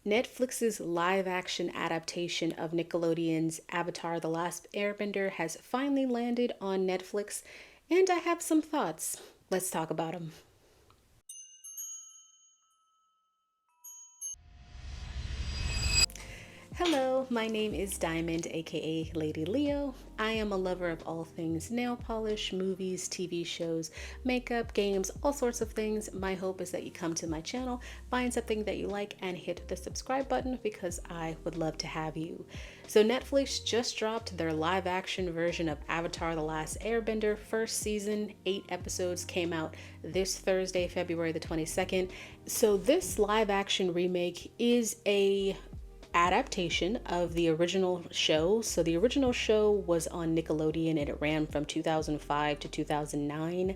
Netflix's live action adaptation of Nickelodeon's Avatar The Last Airbender has finally landed on Netflix, and I have some thoughts. Let's talk about them. Hello, my name is Diamond, aka Lady Leo. I am a lover of all things nail polish, movies, TV shows, makeup, games, all sorts of things. My hope is that you come to my channel, find something that you like, and hit the subscribe button because I would love to have you. So, Netflix just dropped their live action version of Avatar The Last Airbender. First season, 8 episodes came out this Thursday, February the 22nd. So, this live action remake is a adaptation of the original show. So the original show was on Nickelodeon and it ran from 2005 to 2009.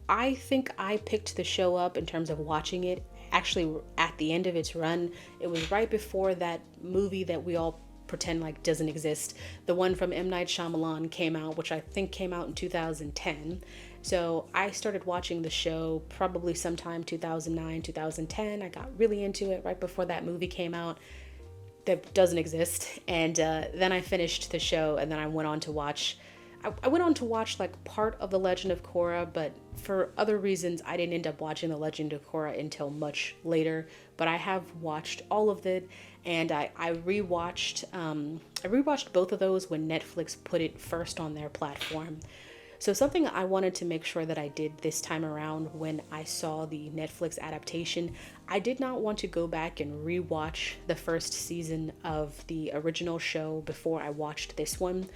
I think I picked the show up in terms of watching it actually at the end of its run. It was right before that movie that we all pretend like doesn't exist. The one from M. Night Shyamalan came out, which I think came out in 2010. So I started watching the show probably sometime 2009, 2010. I got really into it right before that movie came out that doesn't exist. And then I finished the show, and then I went on to watch. I went on to watch like part of The Legend of Korra, but for other reasons, I didn't end up watching The Legend of Korra until much later. But I have watched all of it, and I rewatched. I rewatched both of those when Netflix put it first on their platform. So something I wanted to make sure that I did this time around when I saw the Netflix adaptation, I did not want to go back and rewatch the first season of the original show before I watched this one.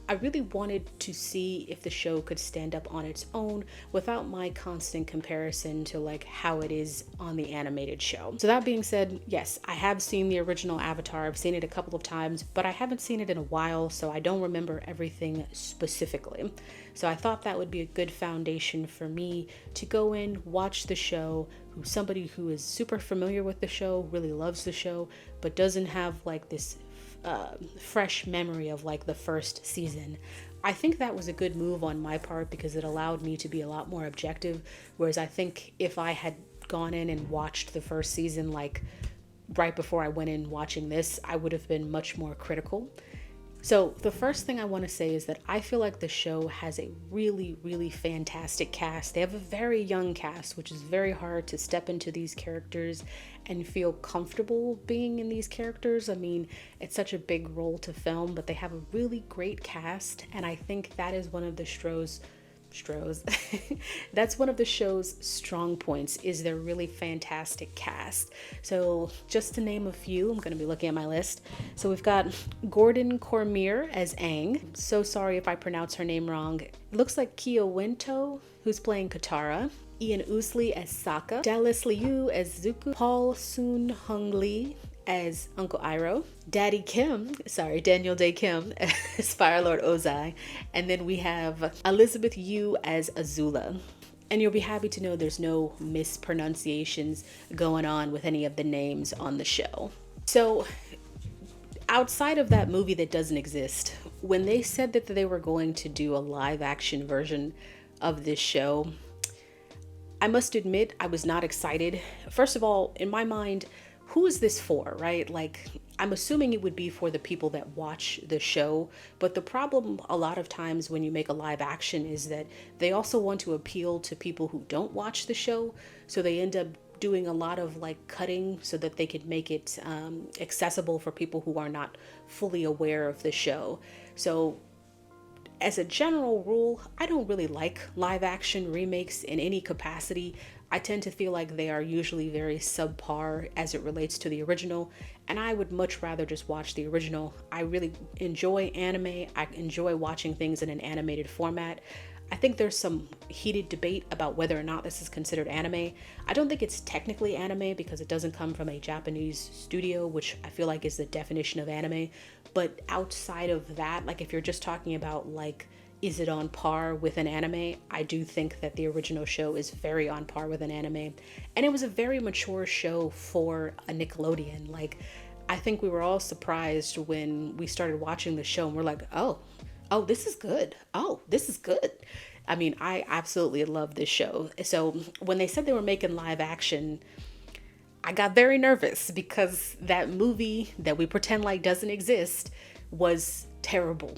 I really wanted to see if the show could stand up on its own without my constant comparison to like how it is on the animated show. So that being said, yes, I have seen the original Avatar. I've seen it a couple of times, but I haven't seen it in a while, so I don't remember everything specifically. So I thought that would be a good foundation for me to go in, watch the show, who's somebody who is super familiar with the show, really loves the show, but doesn't have like this fresh memory of like the first season. I think that was a good move on my part because it allowed me to be a lot more objective. Whereas I think if I had gone in and watched the first season like right before I went in watching this, I would have been much more critical. So the first thing I want to say is that I feel like the show has a really, really fantastic cast. They have a very young cast, which is very hard to step into these characters and feel comfortable being in these characters. I mean, it's such a big role to film, but they have a really great cast, and I think that is one of the Stroh's. That's one of the show's strong points is their really fantastic cast. So just to name a few, I'm going to be looking at my list. So we've got Gordon Cormier as Aang. So sorry if I pronounce her name wrong. It looks like Kyo Winto, who's playing Katara. Ian Ousley as Sokka. Dallas Liu as Zuko. Paul Soon Hung Lee as Uncle Iroh, Daniel Day Kim as Fire Lord Ozai, and then we have Elizabeth Yu as Azula. And you'll be happy to know there's no mispronunciations going on with any of the names on the show. So, outside of that movie that doesn't exist, when they said that they were going to do a live action version of this show, I must admit I was not excited. First of all, in my mind, who is this for, right? Like, I'm assuming it would be for the people that watch the show, but the problem a lot of times when you make a live action is that they also want to appeal to people who don't watch the show, so they end up doing a lot of like cutting so that they could make it accessible for people who are not fully aware of the show. So as a general rule, I don't really like live action remakes in any capacity. I tend to feel like they are usually very subpar as it relates to the original, and I would much rather just watch the original. I really enjoy anime. I enjoy watching things in an animated format. I think there's some heated debate about whether or not this is considered anime. I don't think it's technically anime because it doesn't come from a Japanese studio, which I feel like is the definition of anime. But outside of that, like if you're just talking about like, is it on par with an anime? I do think that the original show is very on par with an anime. And it was a very mature show for a Nickelodeon. Like, I think we were all surprised when we started watching the show and we're like, oh, this is good. Oh, this is good. I mean, I absolutely love this show. So when they said they were making live action, I got very nervous because that movie that we pretend like doesn't exist was terrible.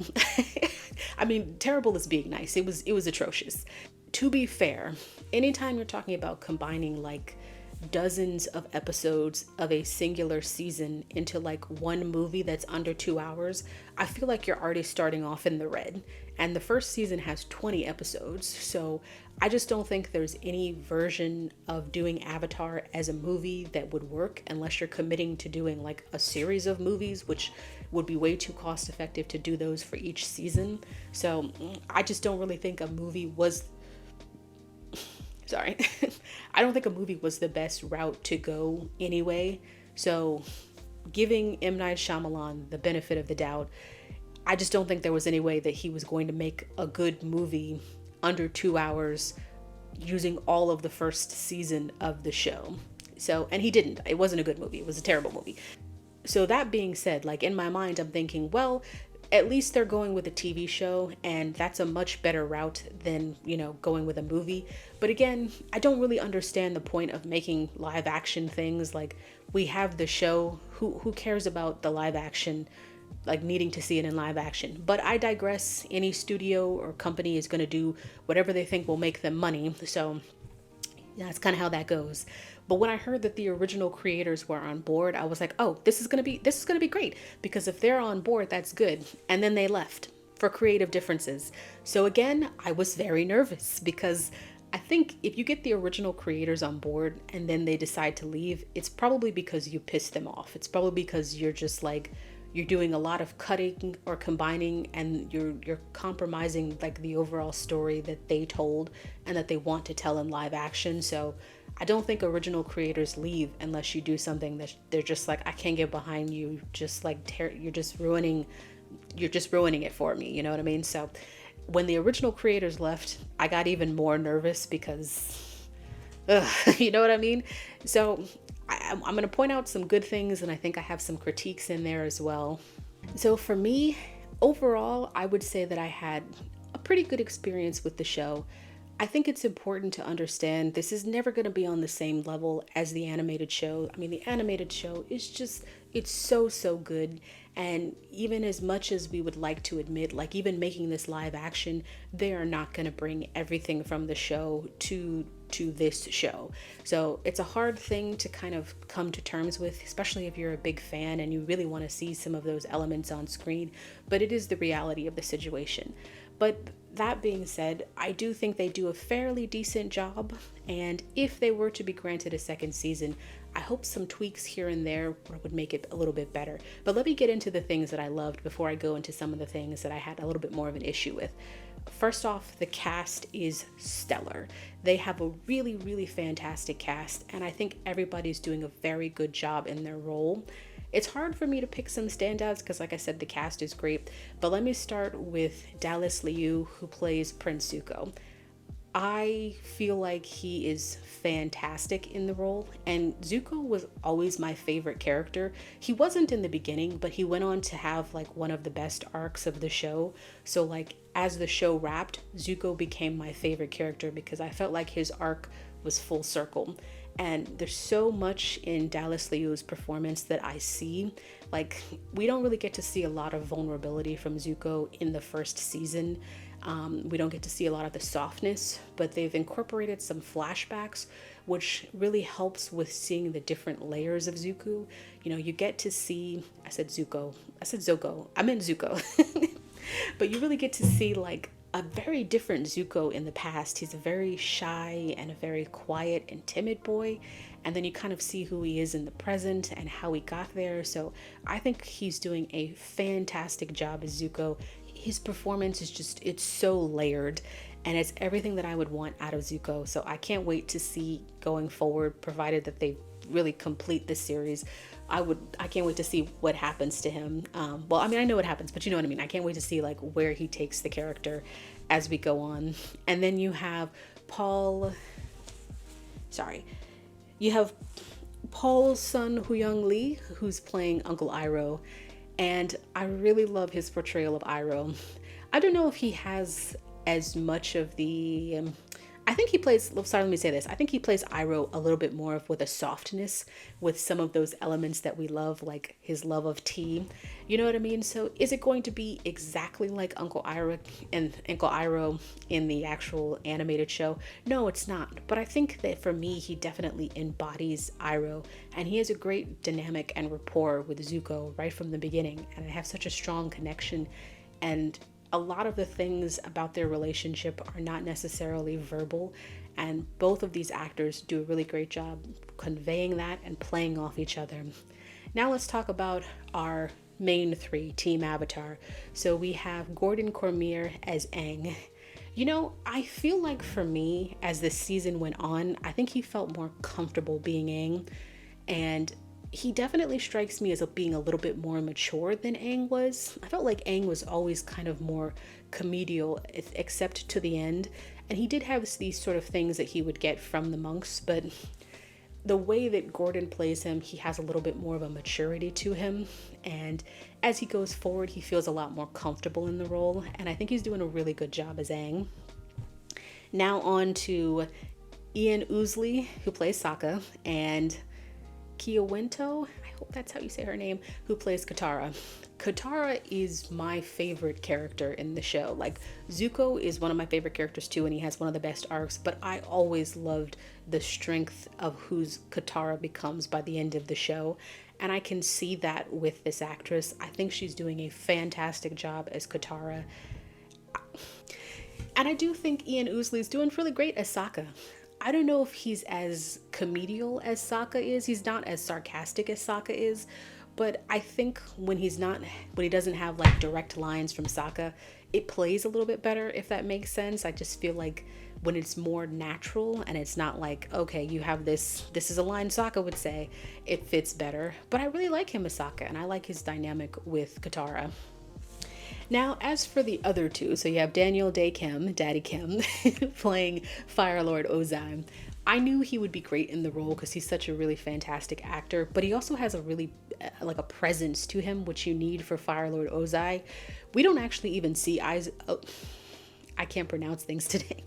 I mean, terrible is being nice. It was atrocious. To be fair, anytime you're talking about combining like dozens of episodes of a singular season into like one movie that's under 2 hours, I feel like you're already starting off in the red. And the first season has 20 episodes. So I just don't think there's any version of doing Avatar as a movie that would work unless you're committing to doing like a series of movies, which would be way too cost effective to do those for each season. So I just don't really think a movie was sorry. I don't think a movie was the best route to go anyway. So giving M. Night Shyamalan the benefit of the doubt, I just don't think there was any way that he was going to make a good movie under 2 hours using all of the first season of the show. So, and he didn't. It wasn't a good movie. It was a terrible movie. So that being said, like in my mind, I'm thinking, well, at least they're going with a TV show, and that's a much better route than, going with a movie. But again, I don't really understand the point of making live action things. Like, we have the show, who cares about the live action, like needing to see it in live action? But I digress. Any studio or company is going to do whatever they think will make them money. So yeah, that's kind of how that goes. But when I heard that the original creators were on board, I was like, oh, this is gonna be great, because if they're on board, that's good. And then they left for creative differences. So again, I was very nervous, because I think if you get the original creators on board and then they decide to leave, it's probably because you pissed them off. It's probably because you're just like, you're doing a lot of cutting or combining, and you're compromising like the overall story that they told and that they want to tell in live action. So I don't think original creators leave unless you do something that they're just like, I can't get behind you. Just like you're just ruining it for me. You know what I mean? So when the original creators left, I got even more nervous because, you know what I mean? So I'm going to point out some good things, and I think I have some critiques in there as well. So for me, overall, I would say that I had a pretty good experience with the show. I think it's important to understand this is never going to be on the same level as the animated show. I mean, the animated show is just, it's so good. And even as much as we would like to admit, like even making this live action, they are not going to bring everything from the show to this show. So it's a hard thing to kind of come to terms with, especially if you're a big fan and you really want to see some of those elements on screen. But it is the reality of the situation. But that being said, I do think they do a fairly decent job, and if they were to be granted a second season, I hope some tweaks here and there would make it a little bit better. But let me get into the things that I loved before I go into some of the things that I had a little bit more of an issue with. First off, the cast is stellar. They have a really fantastic cast, and I think everybody's doing a very good job in their role. It's hard for me to pick some standouts because, like I said, the cast is great. But let me start with Dallas Liu, who plays Prince Zuko. I feel like he is fantastic in the role, and Zuko was always my favorite character. He wasn't in the beginning, but he went on to have like one of the best arcs of the show. So like as the show wrapped, Zuko became my favorite character because I felt like his arc was full circle. And there's so much in Dallas Liu's performance that I see. Like, we don't really get to see a lot of vulnerability from Zuko in the first season. We don't get to see a lot of the softness, but they've incorporated some flashbacks, which really helps with seeing the different layers of Zuko. You know, you get to see, I said Zuko, I meant Zuko. But you really get to see like a very different Zuko in the past. He's a very shy and a very quiet and timid boy. And then you kind of see who he is in the present and how he got there. So I think he's doing a fantastic job as Zuko. His performance is just, it's so layered, and it's everything that I would want out of Zuko. So I can't wait to see going forward, provided that they really complete this series. I can't wait to see what happens to him. Well, I mean, I know what happens, but you know what I mean. I can't wait to see like where he takes the character as we go on. And then you have Paul's son, Huyang Lee, who's playing Uncle Iroh. And I really love his portrayal of Iroh. I don't know if he has as much of the, I think he plays, sorry, let me say this. I think he plays Iroh a little bit more with a softness, with some of those elements that we love, like his love of tea. You know what I mean? So is it going to be exactly like Uncle Iroh and Uncle Iroh in the actual animated show? No, it's not. But I think that for me, he definitely embodies Iroh, and he has a great dynamic and rapport with Zuko right from the beginning. And they have such a strong connection, and a lot of the things about their relationship are not necessarily verbal, and both of these actors do a really great job conveying that and playing off each other. Now let's talk about our main three, Team Avatar. So we have Gordon Cormier as Aang. You know, I feel like for me, as the season went on, I think he felt more comfortable being Aang, and he definitely strikes me as being a little bit more mature than Aang was. I felt like Aang was always kind of more comedial, except to the end. And he did have these sort of things that he would get from the monks, but the way that Gordon plays him, he has a little bit more of a maturity to him. And as he goes forward, he feels a lot more comfortable in the role. And I think he's doing a really good job as Aang. Now on to Ian Ousley, who plays Sokka, and Kiowento, I hope that's how you say her name, who plays Katara. Katara is my favorite character in the show. Like, Zuko is one of my favorite characters too, and he has one of the best arcs, but I always loved the strength of whose Katara becomes by the end of the show. And I can see that with this actress. I think she's doing a fantastic job as Katara. And I do think Ian Ousley's doing really great as Sokka. I don't know if he's as comedial as Sokka is. He's not as sarcastic as Sokka is, but I think when he doesn't have like direct lines from Sokka, it plays a little bit better, if that makes sense. I just feel like when it's more natural and it's not like, okay, you have this is a line Sokka would say, it fits better. But I really like him as Sokka, and I like his dynamic with Katara. Now, as for the other two, so you have Daniel Dae Kim, Daddy Kim, playing Fire Lord Ozai. I knew he would be great in the role because he's such a really fantastic actor, but he also has a really, like a presence to him, which you need for Fire Lord Ozai. We don't actually even see eyes. Oh, I can't pronounce things today.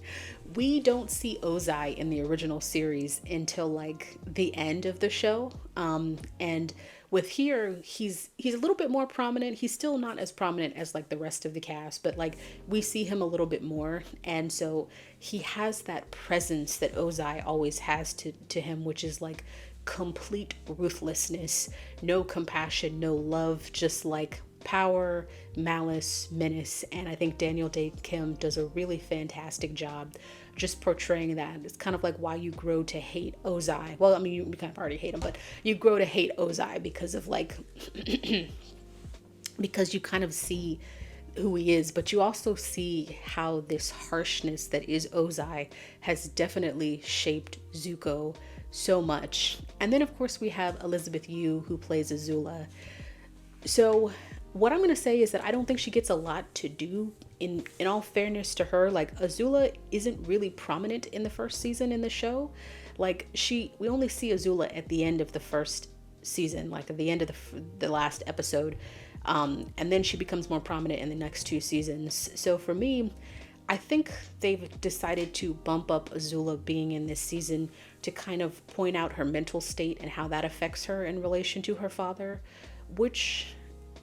We don't see Ozai in the original series until like the end of the show. And with here, he's a little bit more prominent. He's still not as prominent as like the rest of the cast, but like we see him a little bit more. And so he has that presence that Ozai always has to him, which is like complete ruthlessness, no compassion, no love, just like power, malice, menace. And I think Daniel Dae Kim does a really fantastic job just portraying that. It's kind of like why you grow to hate Ozai. Well, I mean, you kind of already hate him, but you grow to hate Ozai because of like, because you kind of see who he is, but you also see how this harshness that is Ozai has definitely shaped Zuko so much. And then of course we have Elizabeth Yu, who plays Azula. So what I'm going to say is that I don't think she gets a lot to do. In all fairness to her, like Azula isn't really prominent in the first season in the show. Like we only see Azula at the end of the first season, like at the end of the last episode. And then she becomes more prominent in the next two seasons. So for me, I think they've decided to bump up Azula being in this season to kind of point out her mental state and how that affects her in relation to her father, which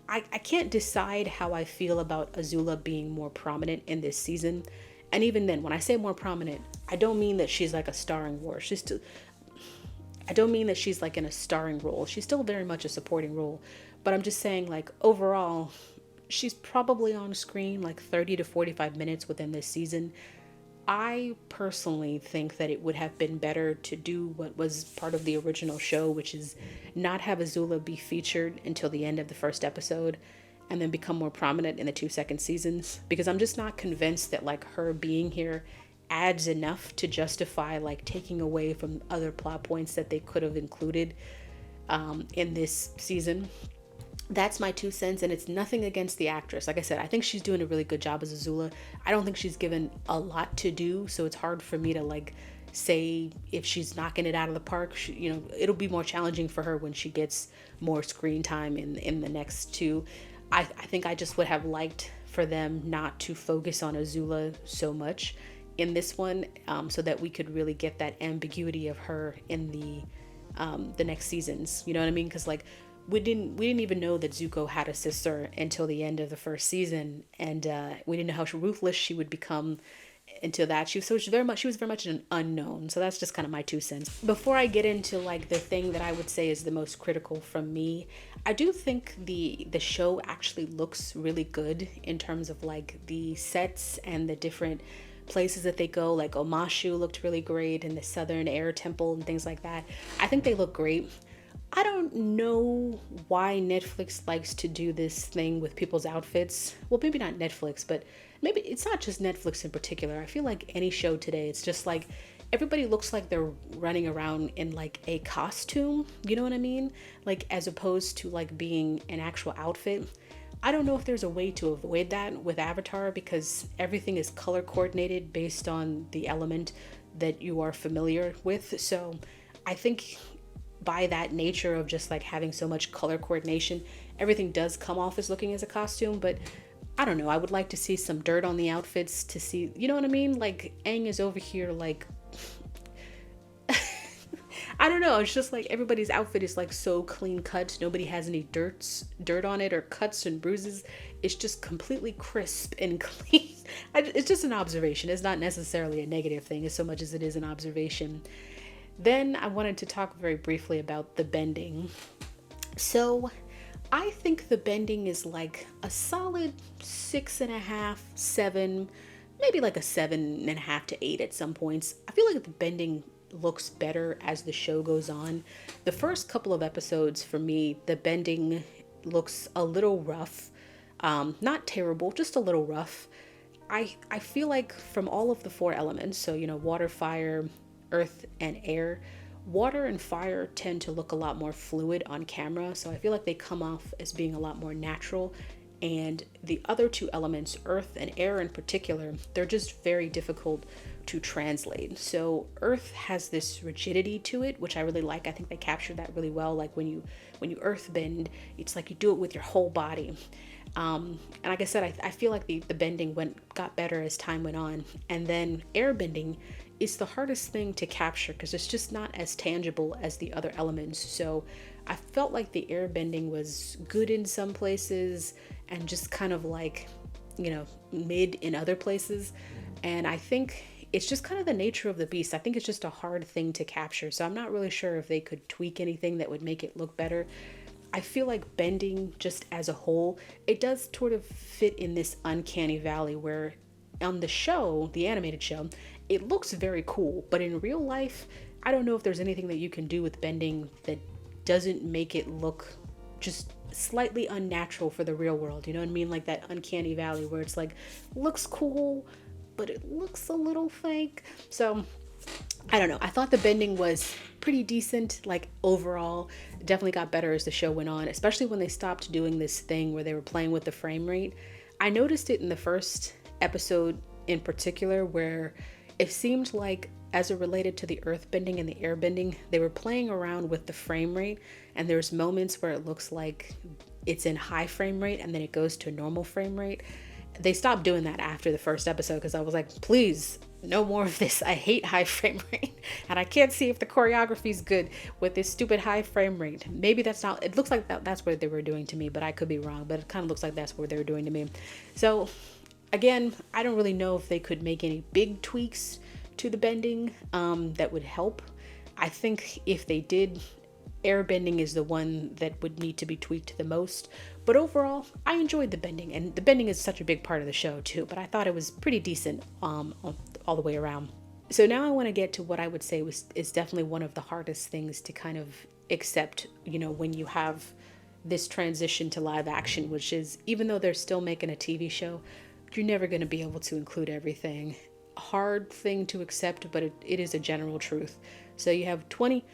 I can't decide how I feel about Azula being more prominent in this season. And even then, when I say more prominent, I don't mean that she's like a starring role. I don't mean that she's like in a starring role. She's still very much a supporting role. But I'm just saying, like, overall, she's probably on screen like 30 to 45 minutes within this season. I personally think that it would have been better to do what was part of the original show, which is not have Azula be featured until the end of the first episode and then become more prominent in the 2 second seasons, because I'm just not convinced that like her being here adds enough to justify like taking away from other plot points that they could have included in this season. That's my 2 cents, and it's nothing against the actress. Like I said, I think she's doing a really good job as Azula. I don't think she's given a lot to do, so it's hard for me to like say if she's knocking it out of the park. It'll be more challenging for her when she gets more screen time in the next two. I think I just would have liked for them not to focus on Azula so much in this one, so that we could really get that ambiguity of her in the next seasons. You know what I mean? Because like we didn't even know that Zuko had a sister until the end of the first season, and we didn't know how ruthless she would become into that. She was very much an unknown. So that's just kind of my 2 cents. Before I get into like the thing that I would say is the most critical from me, I do think the show actually looks really good in terms of like the sets and the different places that they go. Like Omashu looked really great, and the Southern Air Temple and things like that. I think they look great. I don't know why Netflix likes to do this thing with people's outfits. Well, maybe not Netflix, but maybe it's not just Netflix in particular. I feel like any show today, it's just like everybody looks like they're running around in like a costume. You know what I mean? Like as opposed to like being an actual outfit. I don't know if there's a way to avoid that with Avatar, because everything is color coordinated based on the element that you are familiar with. So I think by that nature of just like having so much color coordination, everything does come off as looking as a costume. But I don't know, I would like to see some dirt on the outfits to see, you know what I mean? Like Aang is over here like I don't know, it's just like everybody's outfit is like so clean cut. Nobody has any dirt on it or cuts and bruises. It's just completely crisp and clean. It's just an observation. It's not necessarily a negative thing as so much as it is an observation. Then I wanted to talk very briefly about the bending. So I think the bending is like a solid 6.5, 7, maybe like a 7.5 to 8 at some points. I feel like the bending looks better as the show goes on. The first couple of episodes for me, the bending looks a little rough. Not terrible, just a little rough. I feel like from all of the 4 elements, so you know, water, fire, earth, and air, water and fire tend to look a lot more fluid on camera, so I feel like they come off as being a lot more natural. And the other 2 elements, earth and air in particular, they're just very difficult to translate. So earth has this rigidity to it, which I really like. I think they captured that really well. Like when you earth bend, it's like you do it with your whole body. And like I said, I feel like the bending got better as time went on. And then air bending is the hardest thing to capture because it's just not as tangible as the other elements. So I felt like the air bending was good in some places and just kind of like, you know, mid in other places. And I think it's just kind of the nature of the beast. I think it's just a hard thing to capture. So I'm not really sure if they could tweak anything that would make it look better. I feel like bending just as a whole, it does sort of fit in this uncanny valley where on the show, the animated show, it looks very cool. But in real life, I don't know if there's anything that you can do with bending that doesn't make it look just slightly unnatural for the real world. You know what I mean? Like that uncanny valley where it's like, looks cool, but it looks a little fake. So I don't know. I thought the bending was pretty decent. Like overall, it definitely got better as the show went on, especially when they stopped doing this thing where they were playing with the frame rate. I noticed it in the first episode in particular where it seemed like as it related to the earth bending and the air bending, they were playing around with the frame rate, and there's moments where it looks like it's in high frame rate and then it goes to normal frame rate. They stopped doing that after the first episode because I was like, please, no more of this. I hate high frame rate and I can't see if the choreography is good with this stupid high frame rate. Maybe that's not, it looks like that's what they were doing to me, but I could be wrong, but it kind of looks like that's what they were doing to me. So again, I don't really know if they could make any big tweaks to the bending that would help. I think if they did, airbending is the one that would need to be tweaked the most. But overall, I enjoyed the bending, and the bending is such a big part of the show too, but I thought it was pretty decent all the way around. So now I want to get to what I would say is definitely one of the hardest things to kind of accept, you know, when you have this transition to live action, which is, even though they're still making a TV show, you're never going to be able to include everything. Hard thing to accept, but it is a general truth. So you have 20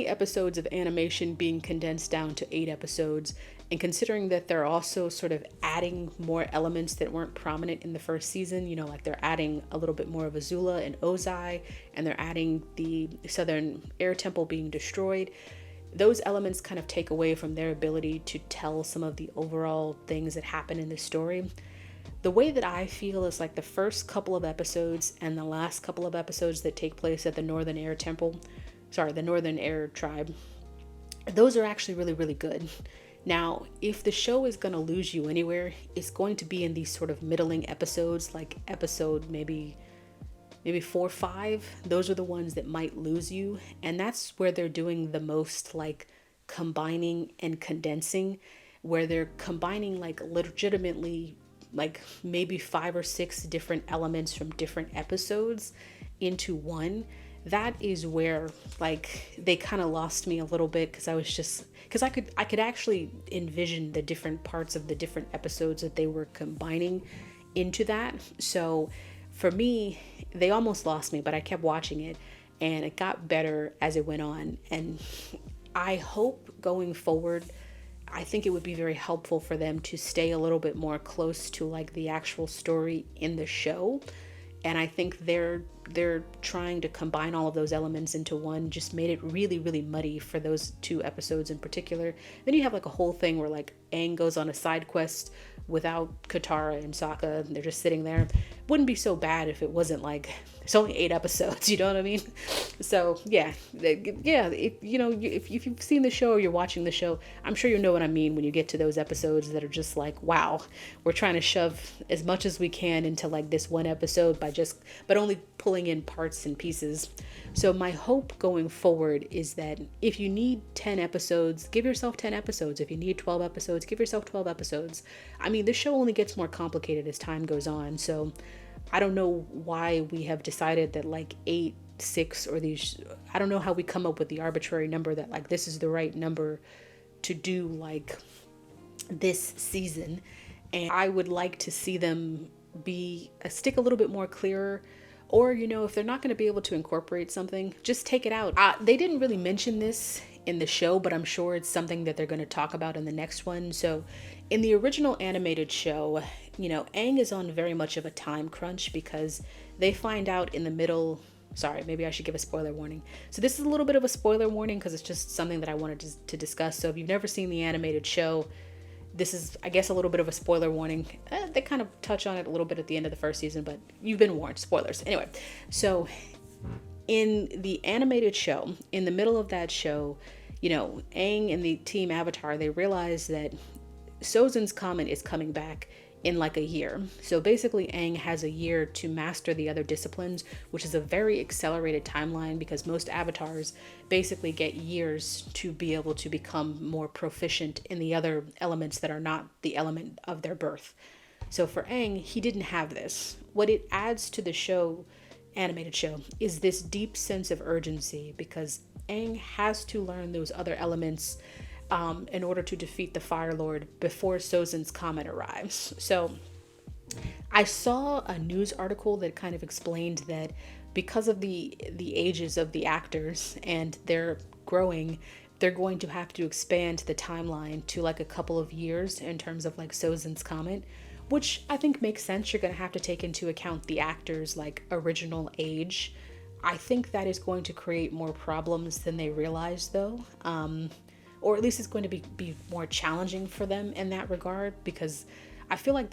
episodes of animation being condensed down to 8 episodes, and considering that they're also sort of adding more elements that weren't prominent in the first season, you know, like they're adding a little bit more of Azula and Ozai, and they're adding the Southern Air Temple being destroyed. Those elements kind of take away from their ability to tell some of the overall things that happen in the story. The way that I feel is like the first couple of episodes and the last couple of episodes that take place at the the Northern Air tribe, those are actually really, really good. Now, if the show is going to lose you anywhere, it's going to be in these sort of middling episodes, like episode maybe 4 or 5. Those are the ones that might lose you, and that's where they're doing the most like combining and condensing, where they're combining like legitimately like maybe 5 or 6 different elements from different episodes into one. That is where like they kind of lost me a little bit, because I could actually envision the different parts of the different episodes that they were combining into that. So for me, they almost lost me, but I kept watching it and it got better as it went on. And I hope going forward, I think it would be very helpful for them to stay a little bit more close to like the actual story in the show. And I think they're trying to combine all of those elements into one, just made it really, really muddy for those 2 episodes in particular. Then you have like a whole thing where like Aang goes on a side quest without Katara and Sokka, and they're just sitting there. Wouldn't be so bad if it wasn't like it's only 8 episodes, you know what I mean? So yeah, if you've seen the show or you're watching the show, I'm sure you know what I mean when you get to those episodes that are just like, wow, we're trying to shove as much as we can into like this one episode but only pulling in parts and pieces. So my hope going forward is that if you need 10 episodes, give yourself 10 episodes. If you need 12 episodes, give yourself 12 episodes. I mean, the show only gets more complicated as time goes on. So I don't know why we have decided that like 8, 6, or these, I don't know how we come up with the arbitrary number that like this is the right number to do like this season. And I would like to see them stick a little bit more clearer. Or, if they're not going to be able to incorporate something, just take it out. They didn't really mention this in the show, but I'm sure it's something that they're going to talk about in the next one. So in the original animated show, Aang is on very much of a time crunch because they find out in the middle. Sorry, maybe I should give a spoiler warning. So this is a little bit of a spoiler warning because it's just something that I wanted to discuss. So if you've never seen the animated show, this is, I guess, a little bit of a spoiler warning. They kind of touch on it a little bit at the end of the first season, but you've been warned. Spoilers. Anyway, so in the animated show, in the middle of that show, Aang and the team Avatar, they realize that Sozin's Comet is coming back in like a year. So basically Aang has a year to master the other disciplines, which is a very accelerated timeline because most avatars basically get years to be able to become more proficient in the other elements that are not the element of their birth. So for Aang, he didn't have this. What it adds to the show, animated show, is this deep sense of urgency because Aang has to learn those other elements in order to defeat the Fire Lord before Sozin's Comet arrives. So I saw a news article that kind of explained that because of the ages of the actors and they're growing, they're going to have to expand the timeline to like a couple of years in terms of like Sozin's Comet, which I think makes sense. You're going to have to take into account the actors' like original age. I think that is going to create more problems than they realize though. Or at least it's going to be more challenging for them in that regard, because I feel like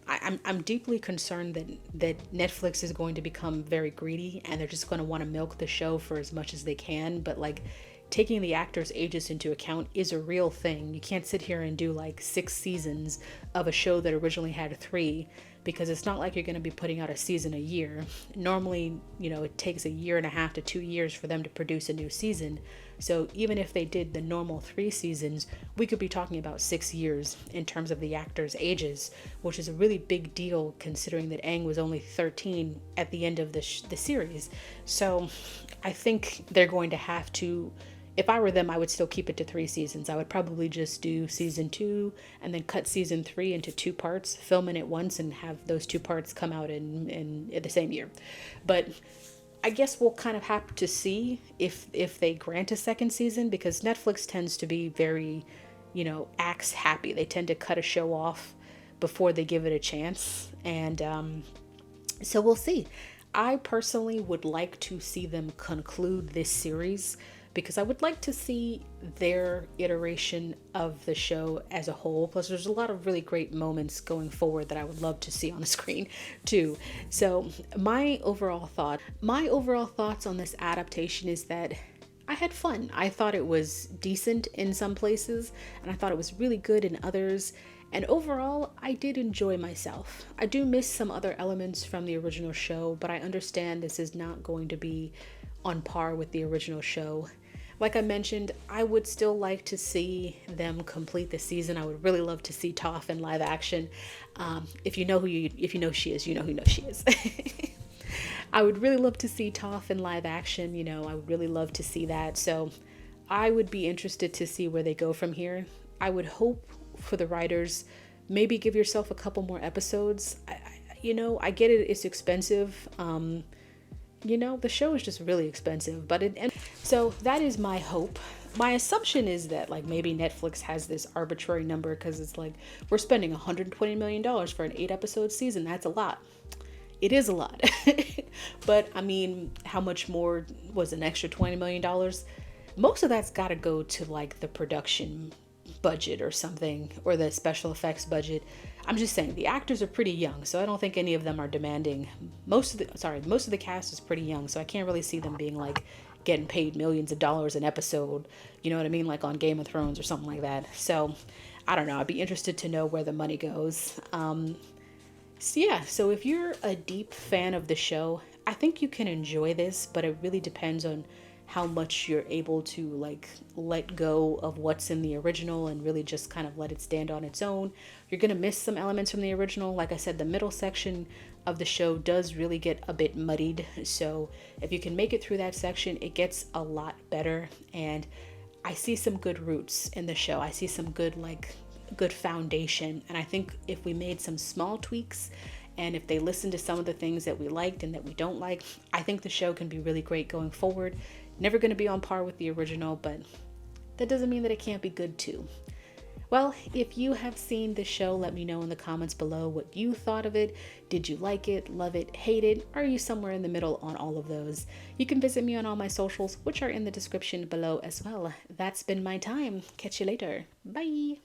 I'm deeply concerned that Netflix is going to become very greedy and they're just going to want to milk the show for as much as they can. But like taking the actors' ages into account is a real thing. You can't sit here and do like 6 seasons of a show that originally had 3, because it's not like you're going to be putting out a season a year. Normally, it takes 1.5 years to 2 years for them to produce a new season. So even if they did the normal 3 seasons, we could be talking about 6 years in terms of the actors' ages, which is a really big deal considering that Aang was only 13 at the end of the series. So I think they're going to have to, if I were them, I would still keep it to 3 seasons. I would probably just do season 2 and then cut season 3 into 2 parts, film it once, and have those 2 parts come out in the same year. But I guess we'll kind of have to see if they grant a second season, because Netflix tends to be very, axe happy. They tend to cut a show off before they give it a chance. And so we'll see. I personally would like to see them conclude this series because I would like to see their iteration of the show as a whole. Plus, there's a lot of really great moments going forward that I would love to see on the screen too. So my overall thoughts on this adaptation is that I had fun. I thought it was decent in some places, and I thought it was really good in others. And overall, I did enjoy myself. I do miss some other elements from the original show, but I understand this is not going to be on par with the original show. Like I mentioned, I would still like to see them complete the season. I would really love to see Toph in live action. If you know she is, you know who she is. I would really love to see Toph in live action. I would really love to see that. So I would be interested to see where they go from here. I would hope for the writers, maybe give yourself a couple more episodes. I get it, it's expensive. The show is just really expensive, and so that is my hope. My assumption is that maybe Netflix has this arbitrary number because it's we're spending $120 million for an 8-episode season. That's a lot. It is a lot. But I mean, how much more was an extra $20 million? Most of that's got to go to the production budget or something, or the special effects budget. I'm just saying the actors are pretty young, so I don't think any of them are demanding. Most of the cast is pretty young, so I can't really see them being getting paid millions of dollars an episode, you know what I mean, like on Game of Thrones or something like that. So I don't know, I'd be interested to know where the money goes. So if you're a deep fan of the show, I think you can enjoy this, but it really depends on how much you're able to let go of what's in the original and really just kind of let it stand on its own. You're gonna miss some elements from the original. Like I said, the middle section of the show does really get a bit muddied, so if you can make it through that section, it gets a lot better. And I see some good roots in the show. I see some good foundation, and I think if we made some small tweaks, and if they listen to some of the things that we liked and that we don't like, I think the show can be really great going forward. Never going to be on par with the original, but that doesn't mean that it can't be good too. Well, if you have seen the show, let me know in the comments below what you thought of it. Did you like it, love it, hate it? Are you somewhere in the middle on all of those? You can visit me on all my socials, which are in the description below as well. That's been my time. Catch you later. Bye.